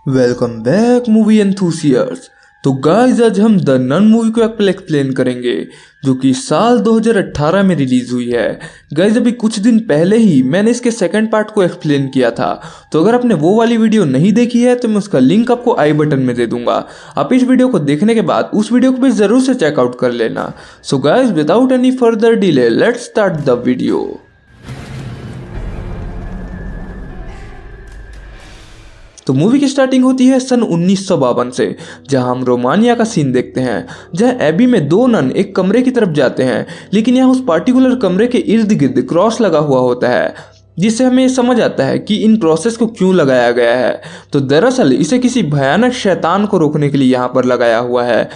Welcome back movie enthusiast. तो guys आज हम द नन मूवी को एक्सप्लेन करेंगे जो कि साल 2018 में रिलीज हुई है। गाइस अभी कुछ दिन पहले ही मैंने इसके सेकंड पार्ट को एक्सप्लेन किया था, तो अगर आपने वो वाली वीडियो नहीं देखी है तो मैं उसका लिंक आपको आई बटन में दे दूंगा। आप इस वीडियो को देखने के बाद उस वीडियो को भी जरूर से चेकआउट कर लेना। So guys without any further delay let's start the video. तो मूवी की स्टार्टिंग होती है सन 1952 से, जहां हम रोमानिया का सीन देखते हैं, जहां एबी में दो नन एक कमरे की तरफ जाते हैं, लेकिन यहाँ उस पार्टिकुलर कमरे के इर्द गिर्द क्रॉस लगा हुआ होता है, जिससे हमें समझ आता है कि इन क्रॉसेस को क्यों लगाया गया है। तो दरअसल इसे किसी भयानक शैतान को रोकने के लिए यहाँ पर लगाया हुआ है।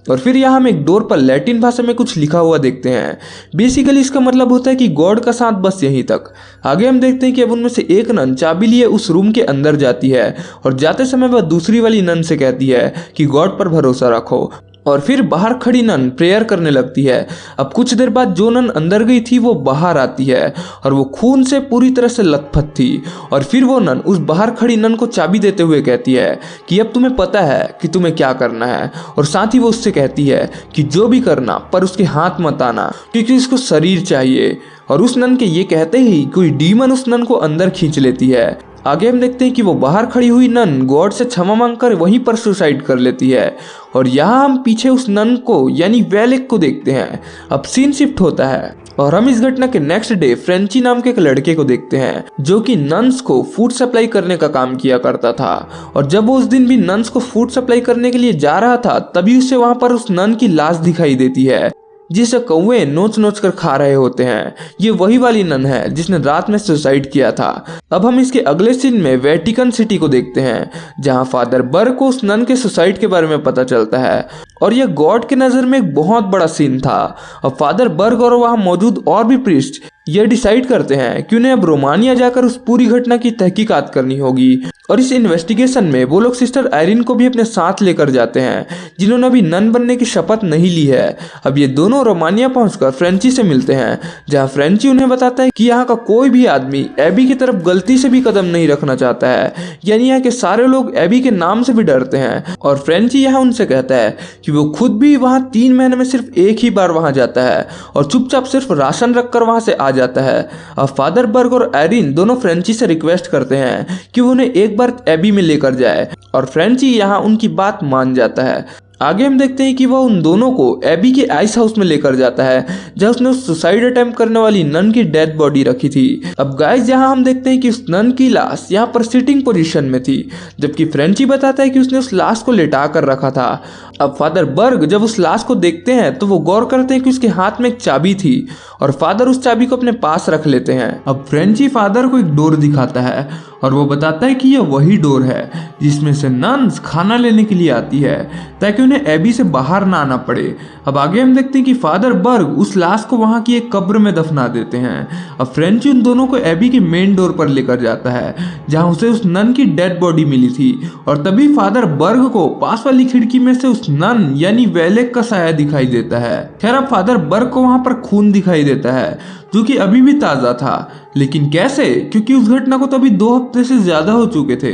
और फिर यहाँ हम एक डोर पर लैटिन भाषा में कुछ लिखा हुआ देखते हैं। बेसिकली इसका मतलब होता है कि गॉड का साथ बस यहीं तक। आगे हम देखते हैं कि अब उनमें से एक नन चाबी लिए उस रूम के अंदर जाती है और जाते समय वह दूसरी वाली नन से कहती है कि गॉड पर भरोसा रखो। और फिर बाहर खड़ी नन प्रेयर करने लगती है। अब कुछ देर बाद जो नन अंदर गई थी वो बाहर आती है और वो खून से पूरी तरह से लथपथ थी। और फिर वो नन उस बाहर खड़ी नन को चाबी देते हुए कहती है कि अब तुम्हें पता है कि तुम्हें क्या करना है। और साथ ही वो उससे कहती है कि जो भी करना पर उसके हाथ मत आना, क्योंकि उसको शरीर चाहिए। और उस नन के ये कहते ही कोई डीमन उस नन को अंदर खींच लेती है। आगे हम देखते हैं कि वो बाहर खड़ी हुई नन गॉड से क्षमा मांगकर वहीं पर सुसाइड कर लेती है। और यहाँ हम पीछे उस नन को यानी वेलेक को देखते हैं। अब सीन शिफ्ट होता है और हम इस घटना के नेक्स्ट डे फ्रेंची नाम के एक लड़के को देखते हैं जो कि नन्स को फूड सप्लाई करने का काम किया करता था। और जब वो उस दिन भी नन्स को फूड सप्लाई करने के लिए जा रहा था, तभी उसे वहां पर उस नन की लाश दिखाई देती है जिसे कौवे नोच नोच कर खा रहे होते हैं। ये वही वाली नन है जिसने रात में सुसाइड किया था। अब हम इसके अगले सीन में वेटिकन सिटी को देखते हैं, जहां फादर बर्ग को उस नन के सुसाइड के बारे में पता चलता है। और यह गॉड के नजर में एक बहुत बड़ा सीन था। अब फादर बर्ग और वहां मौजूद और भी प्रीस्ट ये डिसाइड करते हैं कि उन्हें अब रोमानिया जाकर उस पूरी घटना की तहकीकात करनी होगी। और इस इन्वेस्टिगेशन में वो लोग सिस्टर आयरिन को भी अपने साथ लेकर जाते हैं, जिन्होंने अभी नन बनने की शपथ नहीं ली है। अब ये दोनों रोमानिया पहुंचकर फ्रेंची से मिलते हैं, जहां फ्रेंची उन्हें बताता है कि यहाँ का कोई भी आदमी एबी की तरफ गलती से भी कदम नहीं रखना चाहता है, यानी यहाँ के सारे लोग एबी के नाम से भी डरते हैं। और फ्रेंची यहाँ उनसे कहता है कि वो खुद भी वहाँ 3 महीने में सिर्फ एक ही बार वहाँ जाता है और चुपचाप सिर्फ राशन रखकर वहाँ से आ जाता है। अब फादर बर्ग और आयरिन दोनों फ्रेंची से रिक्वेस्ट करते हैं कि वो उन्हें एक बार एबी में लेकर जाए, और फ्रेंची यहाँ उनकी बात मान जाता है। आगे हम देखते हैं कि वह उन दोनों को एबी के आइस हाउस में लेकर जाता है, जहां उसने उस सुसाइड अटेम्प्ट करने वाली नन की डेड बॉडी रखी थी। अब गाइस यहाँ हम देखते हैं कि उस नन की लाश यहाँ पर सिटिंग पोजीशन में थी, जबकि फ्रेंची बताता है कि उसने उस लाश को लेटा कर रखा था। अब फादर बर्ग जब उस लाश को देखते हैं तो वो गौर करते हैं कि उसके हाथ में एक चाबी थी, और फादर उस चाबी को अपने पास रख लेते हैं। अब फ्रेंची फादर को एक डोर दिखाता है और वो बताता है कि यह वही डोर है जिसमें से नन्स खाना लेने के लिए आती है, ताकि उन्हें एबी से बाहर ना आना पड़े। अब आगे हम देखते हैं कि फादर बर्ग उस लाश को वहां की एक कब्र में दफना देते हैं। अब फ्रेंची उन दोनों को एबी के मेन डोर पर लेकर जाता है, जहां उसे उस नन की डेड बॉडी मिली थी। और तभी फादर बर्ग को पास वाली खिड़की में से उस नन यानी वेलेक का साया दिखाई देता है। खैर अब फादर बर्ग को वहां पर खून दिखाई देता है, जो कि अभी भी ताजा था, लेकिन कैसे, क्योंकि उस घटना को तो अभी 2 हफ्ते से ज्यादा हो चुके थे।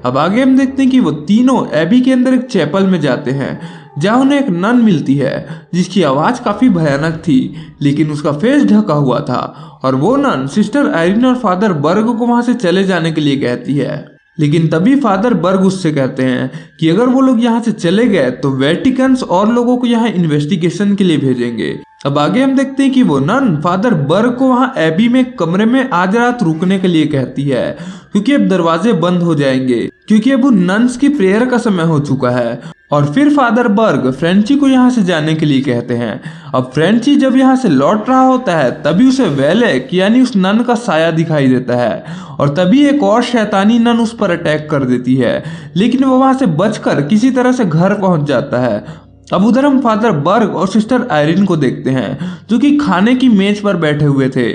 अब आगे हम देखते हैं कि वो तीनों एबी के अंदर एक चैपल में जाते हैं, जहां उन्हें एक नन मिलती है जिसकी आवाज काफी भयानक थी, लेकिन उसका फेस ढका हुआ था। और वो नन सिस्टर आयरिन और फादर बर्ग को वहां से चले जाने के लिए कहती है, लेकिन तभी फादर बर्ग उससे कहते हैं कि अगर वो लोग यहाँ से चले गए तो वेटिकन्स और लोगों को यहाँ इन्वेस्टिगेशन के लिए भेजेंगे। अब आगे हम देखते हैं कि वो नन फादर बर्ग को वहाँ एबी में कमरे में आज रात रुकने के लिए कहती है, क्योंकि अब दरवाजे बंद हो जाएंगे, क्योंकि अब उन नन्स की प्रेयर का समय हो चुका है। और फिर फादर बर्ग फ्रेंची को यहाँ से जाने के लिए कहते हैं। अब फ्रेंची जब यहाँ से लौट रहा होता है तभी उसे वेलेक यानी उस नन का साया दिखाई देता है, और तभी एक और शैतानी नन उस पर अटैक कर देती है, लेकिन वो वहां से बचकर किसी तरह से घर पहुंच जाता है। अब उधर हम फादर बर्ग और सिस्टर आयरिन को देखते हैं, जो कि खाने की मेज पर बैठे हुए थे।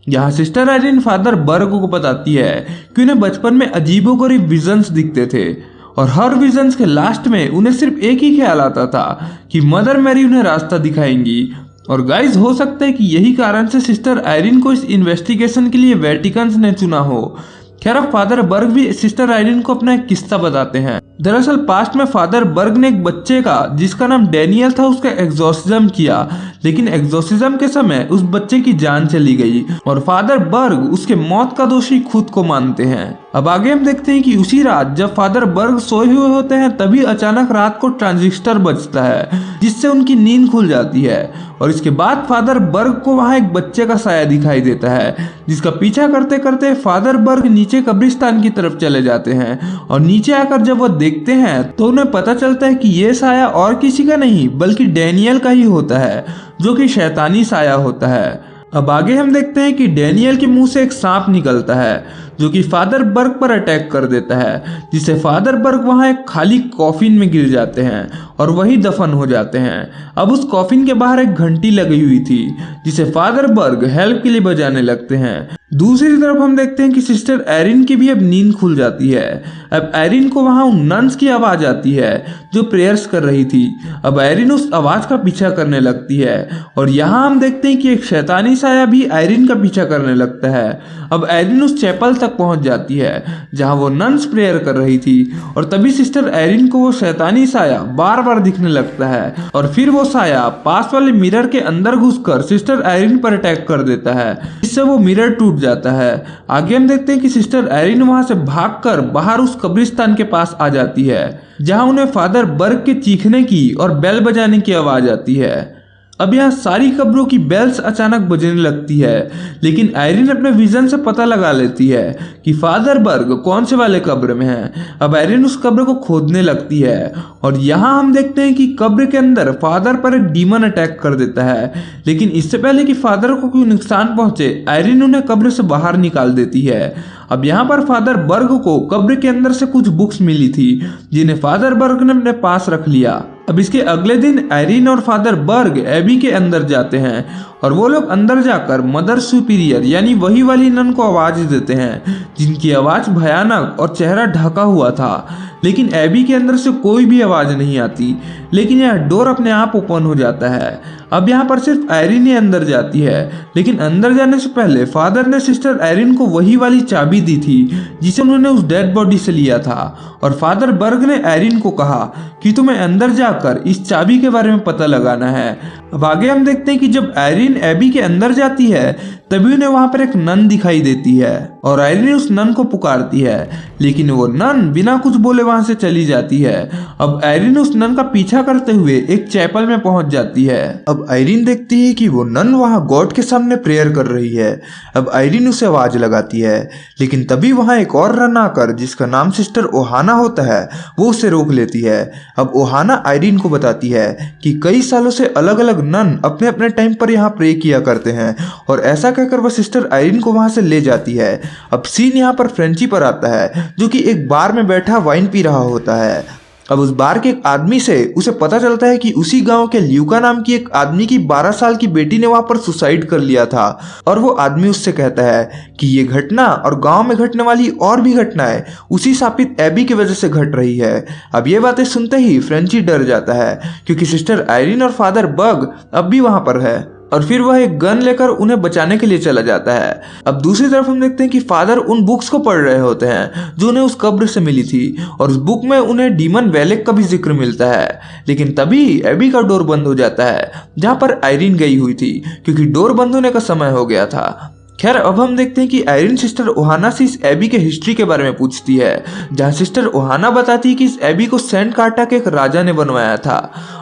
यहाँ सिस्टर आयरिन फादर बर्ग को बताती है कि उन्हें बचपन में अजीबोगरीब विजन्स दिखते थे, और हर विजन्स के लास्ट में उन्हें सिर्फ एक ही ख्याल आता था कि मदर मैरी उन्हें रास्ता दिखाएंगी। और गाइस हो सकता है कि यही कारण से सिस्टर आयरिन को इस इन्वेस्टिगेशन के लिए वेटिकन्स ने चुना हो, खैर अब फादर बर्ग भी सिस्टर आयरीन को अपना एक किस्सा बताते हैं। दरअसल पास्ट में फादर बर्ग ने एक बच्चे का जिसका नाम डैनियल था उसका एग्जॉर्सिज्म किया, लेकिन एग्जॉर्सिज्म के समय उस बच्चे की जान चली गई और फादर बर्ग उसके मौत का दोषी खुद को मानते हैं। अब आगे हम देखते हैं कि उसी रात जब फादर बर्ग सोए हुए होते हैं तभी अचानक रात को ट्रांजिस्टर बजता है जिससे उनकी नींद खुल जाती है और इसके बाद फादर बर्ग को वहां एक बच्चे का साया दिखाई देता है जिसका पीछा करते करते फादर बर्ग नीचे कब्रिस्तान की तरफ चले जाते हैं और नीचे आकर जब वह देखते हैं तो उन्हें पता चलता है कि यह साया और किसी का नहीं बल्कि डैनियल का ही होता है जो कि शैतानी साया होता है। अब आगे हम देखते हैं कि डैनियल के मुंह से एक सांप निकलता है जो कि फादर बर्ग पर अटैक कर देता है जिससे फादर बर्ग वहां एक खाली कॉफिन में गिर जाते हैं और वही दफन हो जाते हैं। अब उस कॉफिन के बाहर एक घंटी लगी हुई थी जिसे फादर बर्ग हेल्प के लिए बजाने लगते हैं। दूसरी तरफ हम देखते हैं कि सिस्टर आयरीन की भी अब नींद खुल जाती है। अब आयरीन को वहां उन नन्स की आवाज आती है जो प्रेयर्स कर रही थी। अब आयरीन उस आवाज का पीछा करने लगती है और यहाँ हम देखते हैं कि एक शैतानी साया भी आयरीन का पीछा करने लगता है। अब आयरीन उस चैपल तक पहुंच जाती है जहां वो नन्स प्रेयर कर रही थी और तभी सिस्टर आयरीन को वो शैतानी साया बार बार दिखने लगता है और फिर वो साया पास वाले मिरर के अंदर घुसकर सिस्टर आयरीन पर अटैक कर देता है जिससे वो मिरर टूट जाता है। आगे हम देखते हैं कि सिस्टर आयरीन वहां से भागकर बाहर उस कब्रिस्तान के पास आ जाती है जहां उन्हें फादर बर्ग के चीखने की और बेल बजाने की आवाज आती है। अब यहाँ सारी कब्रों की बेल्स अचानक बजने लगती है लेकिन आयरीन अपने विजन से पता लगा लेती है कि फादर बर्ग कौन से वाले कब्र में है। अब आयरीन उस कब्र को खोदने लगती है और यहाँ हम देखते हैं कि कब्र के अंदर फादर पर एक डीमन अटैक कर देता है, लेकिन इससे पहले कि फादर को कोई नुकसान पहुंचे आयरीन उन्हें कब्र से बाहर निकाल देती है। अब यहाँ पर फादर बर्ग को कब्र के अंदर से कुछ बुक्स मिली थी जिन्हें फादर बर्ग ने अपने पास रख लिया। अब इसके अगले दिन आयरीन और फादर बर्ग एबी के अंदर जाते हैं और वो लोग अंदर जाकर मदर सुपीरियर यानी वही वाली नन को आवाज देते हैं जिनकी आवाज भयानक और चेहरा ढका हुआ था, लेकिन एबी के अंदर से कोई भी आवाज नहीं आती, लेकिन यह डोर अपने आप ओपन हो जाता है। अब यहाँ पर सिर्फ आयरीन ही अंदर जाती है, लेकिन अंदर जाने से पहले फादर ने सिस्टर आयरीन को वही वाली चाबी दी थी जिसे उन्होंने उस डेड बॉडी से लिया था और फादर बर्ग ने आयरीन को कहा कि तुम्हें अंदर जाकर इस चाबी के बारे में पता लगाना है। अब आगे हम देखते हैं कि जब आयरीन एबी के अंदर जाती है तभी उन्हें वहां पर एक नन दिखाई देती है और आयरीन उस नन को पुकारती है, लेकिन वो नन बिना कुछ बोले वहां से चली जाती है। अब आयरीन उस नन का पीछा करते हुए एक चैपल में पहुंच जाती है। अब आयरीन देखती है कि वो नन वहां गॉड के सामने प्रेयर कर रही है। अब आयरीन उसे आवाज लगाती है, लेकिन तभी वहां एक और नन आकर जिसका नाम सिस्टर ओहाना होता है वो उसे रोक लेती है। अब ओहाना आयरीन को बताती है कि कई सालों से अलग अलग नन अपने अपने टाइम पर यहाँ प्रे किया करते हैं और ऐसा कहकर वह सिस्टर आयरीन को वहां से ले जाती है। अब सीन यहाँ पर फ्रेंची पर आता है जो कि एक बार में बैठा वाइन पी रहा होता है। अब उस बार के एक आदमी से उसे पता चलता है कि उसी गांव के ल्यूका नाम की एक आदमी की 12 साल की बेटी ने वहां पर सुसाइड कर लिया था और वो आदमी उससे कहता है कि ये घटना और गांव में घटने वाली और भी घटनाएं उसी शापित एबी की वजह से घट रही है। अब ये बातें सुनते ही फ्रेंची डर जाता है क्योंकि सिस्टर आयरीन और फादर बर्ग अब भी वहां पर है और फिर वह एक गन लेकर उन्हें बचाने के लिए चला जाता है। अब दूसरी तरफ हम देखते हैं कि फादर उन बुक्स को पढ़ रहे होते हैं जो उन्हें उस कब्र से मिली थी और उस बुक में उन्हें डीमन वेलेक का भी जिक्र मिलता है, लेकिन तभी एबी का डोर बंद हो जाता है जहां पर आयरीन गई हुई थी क्योंकि डोर बंद होने का समय हो गया था। खैर अब हम देखते हैं कि आयरीन सिस्टर ओहाना से इस एबी के हिस्ट्री के बारे में पूछती है जहां सिस्टर ओहाना बताती है कि इस एबी को सेंट कार्टा के एक राजा ने बनवाया था।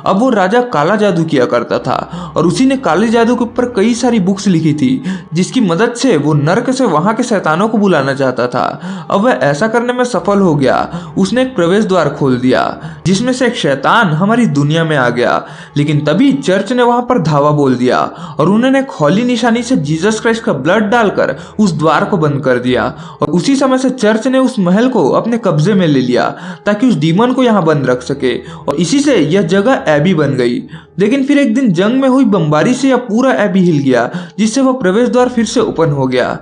अब वो राजा काला जादू किया करता था और उसी ने काले जादू के ऊपर कई सारी बुक्स लिखी थी जिसकी मदद से वो नर्क से वहां के शैतानों को बुलाना चाहता था। अब वह ऐसा करने में सफल हो गया। उसने एक प्रवेश द्वार खोल दिया जिसमें से एक शैतान हमारी दुनिया में आ गया, लेकिन तभी चर्च ने वहां पर धावा बोल दिया और उन्होंने एक हॉली निशानी से जीसस क्राइस्ट का ब्लड डालकर उस द्वार को बंद कर दिया और उसी समय से चर्च ने उस महल को अपने कब्जे में ले लिया ताकि उस डीमन को यहाँ बंद रख सके और इसी से यह जगह एबी बन गई। लेकिन फिर एक दिन जंग में हुई बमबारी से यह पूरा एबी हिल गया जिससे वह प्रवेश द्वार फिर से ओपन हो गया।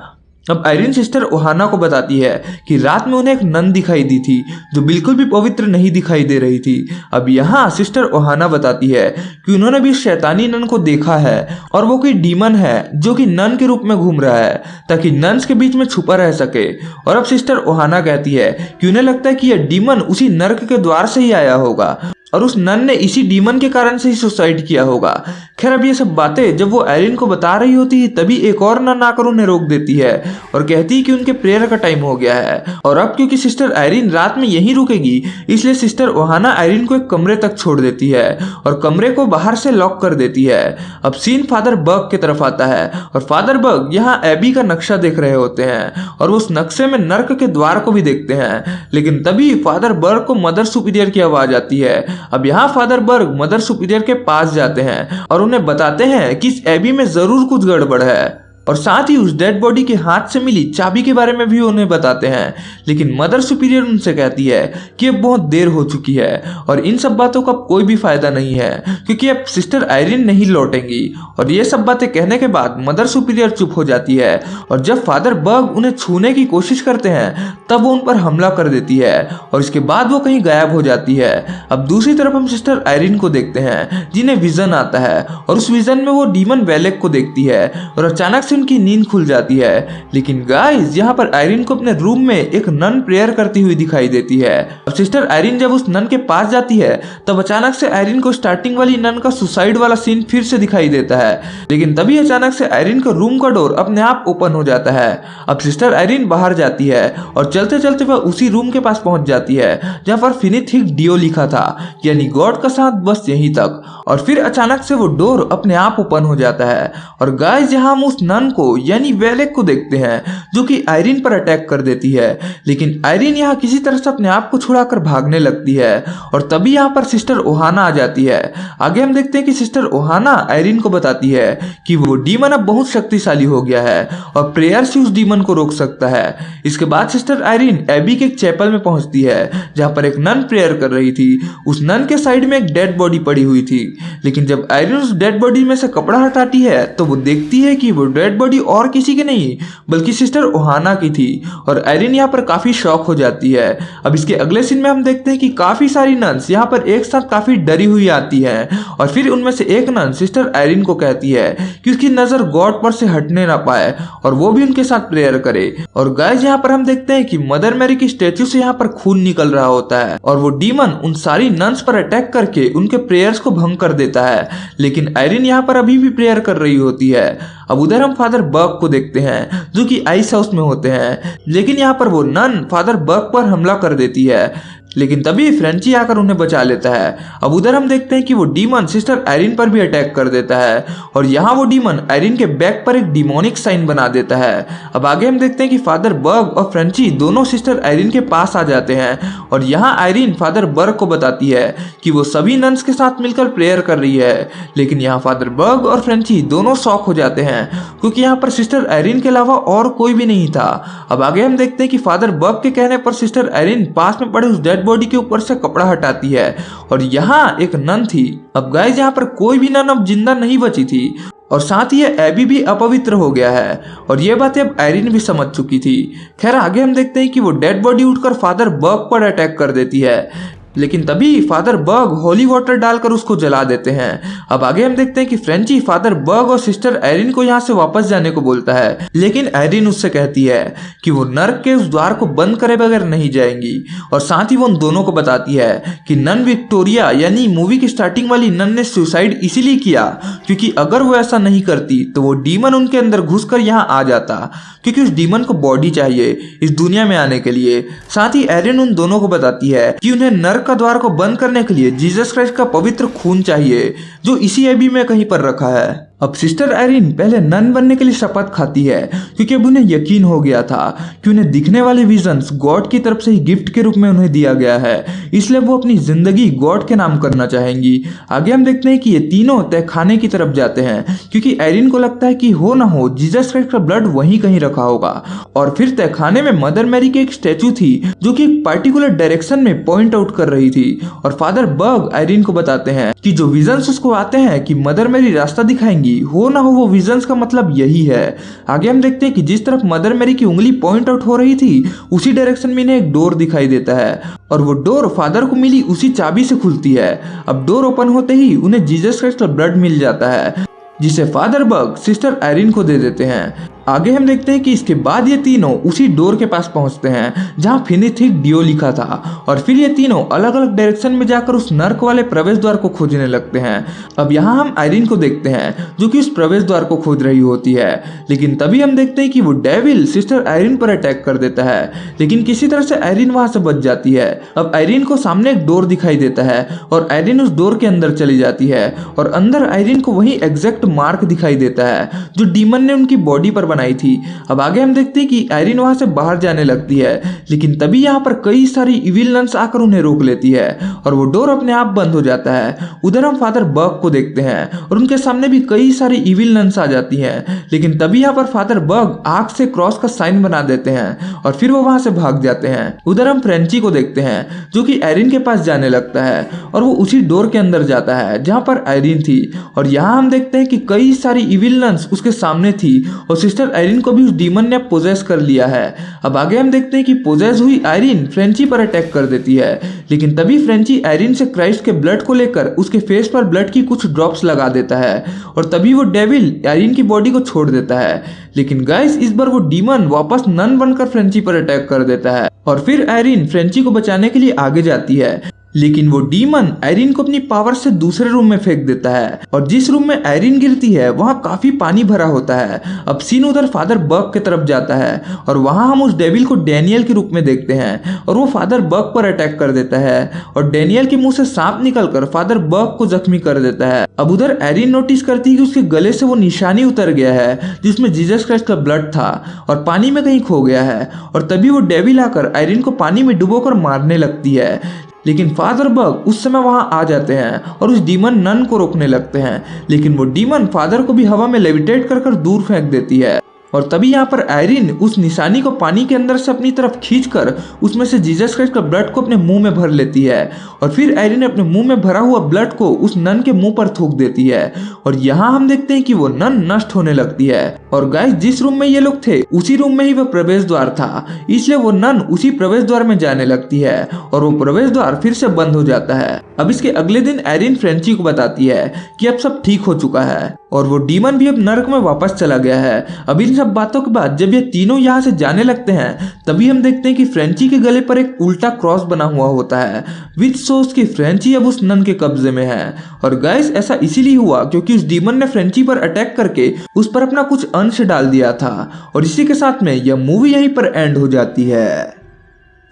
अब आयरिन सिस्टर ओहाना को बताती है कि रात में उन्हें एक नन दिखाई दी थी जो बिल्कुल भी पवित्र नहीं दिखाई दे रही थी। अब यहाँ सिस्टर ओहाना बताती है कि उन्होंने भी शैतानी नन को देखा है और वो कोई डीमन है जो कि नन के रूप में घूम रहा है ताकि नन्स के बीच में छुपा रह सके। और अब सिस्टर ओहाना कहती है कि उन्हें लगता है कि यह डीमन उसी नर्क के द्वार से ही आया होगा और उस नन ने इसी डीमन के कारण से ही सुसाइड किया होगा। खैर अब ये सब बातें जब वो आयरिन को बता रही होती है तभी एक और नन आकर उन्हें रोक देती है और कहती है कि उनके प्रेयर का टाइम हो गया है और अब क्योंकि सिस्टर आयरिन रात में यहीं रुकेगी इसलिए सिस्टर ओहाना आयरिन को एक कमरे तक छोड़ देती है और कमरे को बाहर से लॉक कर देती है। अब सीन फादर बर्ग की तरफ आता है और फादर बर्ग यहाँ एबी का नक्शा देख रहे होते हैं और उस नक्शे में नर्क के द्वार को भी देखते हैं। लेकिन तभी फादर बर्ग को मदर सुपीरियर की आवाज आती है। अब यहाँ फादर बर्ग मदर सुपीरियर के पास जाते हैं और उन्हें बताते हैं कि इस एबी में जरूर कुछ गड़बड़ है और साथ ही उस डेड बॉडी के हाथ से मिली चाबी के बारे में भी उन्हें बताते हैं। लेकिन मदर सुपीरियर उनसे कहती है कि अब बहुत देर हो चुकी है और इन सब बातों का कोई भी फायदा नहीं है क्योंकि अब सिस्टर आयरिन नहीं लौटेंगी। और ये सब बातें कहने के बाद मदर सुपीरियर चुप हो जाती है और जब फादर बर्ग उन्हें छूने की कोशिश करते हैं तब वो उन पर हमला कर देती है और इसके बाद वो कहीं गायब हो जाती है। अब दूसरी तरफ हम सिस्टर आयरिन को देखते हैं जिन्हें विजन आता है और उस विजन में वो डीमन वेलेक को देखती है और अचानक उनकी नींद खुल जाती है। लेकिन गाइस यहाँ पर आयरिन को अपने रूम में एक नन प्रेयर करती हुई दिखाई देती है। अब सिस्टर आयरिन जब उस नन के पास जाती है तब अचानक से आयरिन को स्टार्टिंग वाली नन का सुसाइड वाला सीन फिर से दिखाई देता है। लेकिन तभी अचानक से आयरिन का रूम का डोर अपने आप ओपन हो जाता है। अब सिस्टर आयरिन बाहर जाती है और चलते चलते वह उसी रूम के पास पहुंच जाती है जहाँ पर फिनिथ हिक डियो लिखा था यानी गॉड का साथ बस यहीं तक। और फिर अचानक से वो डोर अपने आप ओपन हो जाता है और गाइस यहाँ हम उस नन को यानी वेलेक को देखते हैं जो कि आयरिन पर अटैक कर देती है। लेकिन आयरिन यहाँ किसी तरह से अपने आप को छुड़ाकर भागने लगती है और तभी यहाँ पर सिस्टर ओहाना आ जाती है। आगे हम देखते हैं कि सिस्टर ओहाना आयरिन को बताती है कि वो डीमन अब बहुत शक्तिशाली हो गया है और प्रेयर से उस डीमन को रोक सकता है। इसके बाद सिस्टर आयरिन एबी के एक चैपल में पहुंचती है जहाँ पर एक नन प्रेयर कर रही थी। उस नन के साइड में एक डेड बॉडी पड़ी हुई थी। लेकिन जब आयरिन उस डेड बॉडी में से कपड़ा हटाती है तो वो देखती है कि वो डेड बॉडी और किसी की नहीं बल्कि सिस्टर ओहाना की थी और आयरिन यहाँ पर काफी शॉक हो जाती है। अब इसके अगले सीन में हम देखते हैं कि काफी सारी नन्स यहाँ पर एक साथ काफी डरी हुई आती हैं और फिर उनमें से एक नन सिस्टर आयरिन को कहती है कि उसकी नजर गॉड पर से हटने ना पाए और वो भी उनके साथ प्रेयर करे। और गाइस यहाँ पर हम देखते हैं कि मदर मैरी की स्टेच्यू से यहाँ पर खून निकल रहा होता है और वो डीमन उन सारी नन्स पर अटैक करके उनके प्रेयर्स को भंग कर देता है। लेकिन आयरिन यहाँ पर अभी भी प्रेयर कर रही होती है। अब उधर हम फादर बर्ग को देखते हैं जो कि आइस हाउस में होते हैं। लेकिन यहाँ पर वो नन फादर बर्ग पर हमला कर देती है। लेकिन तभी फ्रेंची आकर उन्हें बचा लेता है। अब उधर हम देखते हैं कि वो डीमन सिस्टर आयरिन पर भी अटैक कर देता है और यहाँ वो डीमन आयरिन के बैक पर एक डिमोनिक साइन बना देता है। अब आगे हम देखते हैं कि फादर बर्ग और फ्रेंची दोनों सिस्टर आयरिन के पास आ जाते हैं और यहाँ आयरिन फादर बर्ग को बताती है कि वो सभी नन्स के साथ मिलकर प्रेयर कर रही है। लेकिन यहाँ फादर बर्ग और फ्रेंची दोनों शॉक हो जाते हैं क्योंकि यहाँ पर सिस्टर आयरिन के अलावा और कोई भी नहीं था। अब आगे हम देखते हैं कि फादर बर्ग के कहने पर सिस्टर आयरिन पास में पड़े उस डेड बॉडी के ऊपर से कपड़ा हटाती है और यहाँ एक नन थी। अब गाइस यहाँ पर कोई भी नन अब जिंदा नहीं बची थी और साथ ही एबी भी अपवित्र हो गया है और ये बातें अब आयरिन भी समझ चुकी थी। खैर आगे हम देखते हैं कि वो डेड बॉडी उठकर फादर बर्ग पर अटैक कर देती है। लेकिन तभी फादर बर्ग होली वाटर डालकर उसको जला देते हैं। अब आगे हम देखते हैं कि फ्रेंची फादर बर्ग और सिस्टर आयरिन को यहाँ से वापस जाने को बोलता है। लेकिन आयरिन उससे कहती है कि वो नर्क के उस द्वार को बंद करे बगैर नहीं जाएंगी और साथ ही वो उन दोनों को बताती है कि नन विक्टोरिया यानी मूवी की स्टार्टिंग वाली नन ने सुसाइड इसीलिए किया क्योंकि अगर वो ऐसा नहीं करती तो वो डीमन उनके अंदर घुसकर यहाँ आ जाता क्योंकि उस डीमन को बॉडी चाहिए इस दुनिया में आने के लिए। साथ ही आयरिन उन दोनों को बताती है कि उन्हें नर्क का द्वार को बंद करने के लिए जीसस क्राइस्ट का पवित्र खून चाहिए जो इसी एबी में कहीं पर रखा है। अब सिस्टर आयरिन पहले नन बनने के लिए शपथ खाती है क्योंकि अब उन्हें यकीन हो गया था कि उन्हें दिखने वाले विजन्स गॉड की तरफ से ही गिफ्ट के रूप में उन्हें दिया गया है, इसलिए वो अपनी जिंदगी गॉड के नाम करना चाहेंगी। आगे हम देखते हैं कि ये तीनों तहखाने की तरफ जाते हैं क्योंकि आयरिन को लगता है कि हो ना हो जीसस क्राइस्ट का ब्लड वहीं कहीं रखा होगा। और फिर तहखाने में मदर मैरी की एक स्टैचू थी जो कि एक पर्टिकुलर डायरेक्शन में पॉइंट आउट कर रही थी और फादर बर्ग आयरिन को बताते हैं कि जो विजन्स उसको आते हैं कि मदर मैरी रास्ता दिखाएंगी थी, हो ना हो वो विजन्स का मतलब यही है। आगे हम देखते हैं कि जिस तरफ मदर मैरी की उंगली पॉइंट आउट हो रही थी उसी डायरेक्शन में इन्हें एक डोर दिखाई देता है और वो डोर फादर को मिली उसी चाबी से खुलती है। अब डोर ओपन होते ही उन्हें जीसस क्राइस्ट का ब्लड मिल जाता है जिसे फादर बग सिस्टर आयरीन को दे देते हैं। आगे हम देखते हैं कि इसके बाद ये तीनों उसी डोर के पास पहुंचते हैं जहां फिनिथिक डियो लिखा था और फिर ये तीनों अलग अलग डायरेक्शन में जाकर उस नर्क वाले प्रवेश द्वार को खोजने लगते हैं। अब यहाँ हम आयरीन को देखते हैं जो कि उस प्रवेश द्वार को खोज रही होती है, लेकिन तभी हम देखते हैं कि वो डेविल सिस्टर आयरीन पर अटैक कर देता है, लेकिन किसी तरह से आयरीन वहां से बच जाती है। अब आयरीन को सामने एक डोर दिखाई देता है और आयरीन उस डोर के अंदर चली जाती है और अंदर आयरीन को वही एग्जैक्ट मार्क दिखाई देता है जो डीमन ने उनकी बॉडी पर बनाई थी। अब आगे हम देखते हैं कि आयरीन वहां से बाहर जाने लगती है, लेकिन तभी यहाँ पर कई सारी इविल नन्स आकर उन्हें रोक लेती है और वो डोर अपने आप बंद हो जाता है। उधर हम फादर बग को देखते हैं और उनके सामने भी कई सारी इविल नन्स आ जाती हैं, लेकिन तभी यहाँ पर फादर बग आग से क्रॉस का साइन बना देते हैं और फिर वो वहां से भाग जाते हैं। उधर हम फ्रेंची को देखते हैं जो कि आयरीन के पास जाने लगता है और वो उसी डोर के अंदर जाता है जहां पर आयरीन थी और यहाँ हम देखते हैं कि कई सारी इविल नन्स उसके सामने थी और सिस्टर आयरीन को भी उस डीमन ने पोजेस कर लिया है। अब आगे हम देखते हैं कि पोजेस हुई आयरीन फ्रेंची पर अटैक कर देती है, लेकिन तभी फ्रेंची आयरीन से क्राइस्ट के ब्लड को लेकर उसके फेस पर ब्लड की कुछ ड्रॉप्स लगा देता है और तभी वो डेविल आयरीन की बॉडी को छोड़ देता है। लेकिन गाइस इस बार वो डीमन वापस नन बनकर फ्रेंची पर अटैक कर देता है और फिर आयरीन फ्रेंची को बचाने के लिए आगे जाती है, लेकिन वो डीमन आयरीन को अपनी पावर से दूसरे रूम में फेंक देता है और जिस रूम में आयरीन गिरती है वहां काफी पानी भरा होता है। अब सीन उधर फादर बग की तरफ जाता है और वहां हम उस डेविल को डैनियल के रूप में देखते हैं और वो फादर बग पर अटैक कर देता है और डैनियल के मुंह से सांप निकलकर फादर बग को जख्मी कर देता है। अब उधर आयरीन नोटिस करती है कि उसके गले से वो निशानी उतर गया है जिसमें जीसस क्राइस्ट का ब्लड था और पानी में कहीं खो गया है और तभी वो डेविल आकर आयरीन को पानी में डुबोकर मारने लगती है, लेकिन फादर बग उस समय वहां आ जाते हैं और उस डीमन नन को रोकने लगते हैं, लेकिन वो डीमन फादर को भी हवा में लेविटेट कर दूर फेंक देती है और तभी यहाँ पर आयरीन उस निशानी को पानी के अंदर से अपनी तरफ खींचकर उसमें से जीसस क्राइस्ट का ब्लड को अपने मुंह में भर लेती है और फिर आयरीन अपने मुंह में भरा हुआ ब्लड को उस नन के मुंह पर थूक देती है और यहाँ हम देखते हैं कि वो नन नष्ट होने लगती है। और गाइस जिस रूम में ये लोग थे उसी रूम में ही वो प्रवेश द्वार था, इसलिए वो नन उसी प्रवेश द्वार में जाने लगती है और वो प्रवेश द्वार फिर से बंद हो जाता है। अब इसके अगले दिन आयरीन फ्रेंची को बताती है कि अब सब ठीक हो चुका है और वो डीमन भी अब नर्क में वापस चला गया है। अब इन सब बातों के बाद जब ये तीनों यहाँ से जाने लगते हैं तभी हम देखते हैं कि फ्रेंची के गले पर एक उल्टा क्रॉस बना हुआ होता है विच शोज की फ्रेंची अब उस नन के कब्जे में है। और गाइस ऐसा इसीलिए हुआ क्योंकि उस डीमन ने फ्रेंची पर अटैक करके उस पर अपना कुछ अंश डाल दिया था और इसी के साथ में यह मूवी यहीं पर एंड हो जाती है।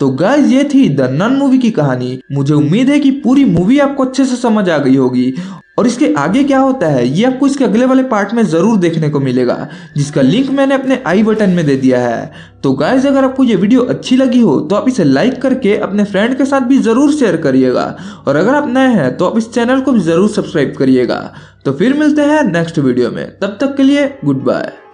तो गाइस ये थी द नन मूवी की कहानी। मुझे उम्मीद है कि पूरी मूवी आपको अच्छे से समझ आ गई होगी और इसके आगे क्या होता है ये आपको इसके अगले वाले पार्ट में जरूर देखने को मिलेगा, जिसका लिंक मैंने अपने आई बटन में दे दिया है। तो गाइस अगर आपको ये वीडियो अच्छी लगी हो तो आप इसे लाइक करके अपने फ्रेंड के साथ भी जरूर शेयर करिएगा और अगर आप नए हैं तो आप इस चैनल को भी जरूर सब्सक्राइब करिएगा। तो फिर मिलते हैं नेक्स्ट वीडियो में, तब तक के लिए गुड बाय।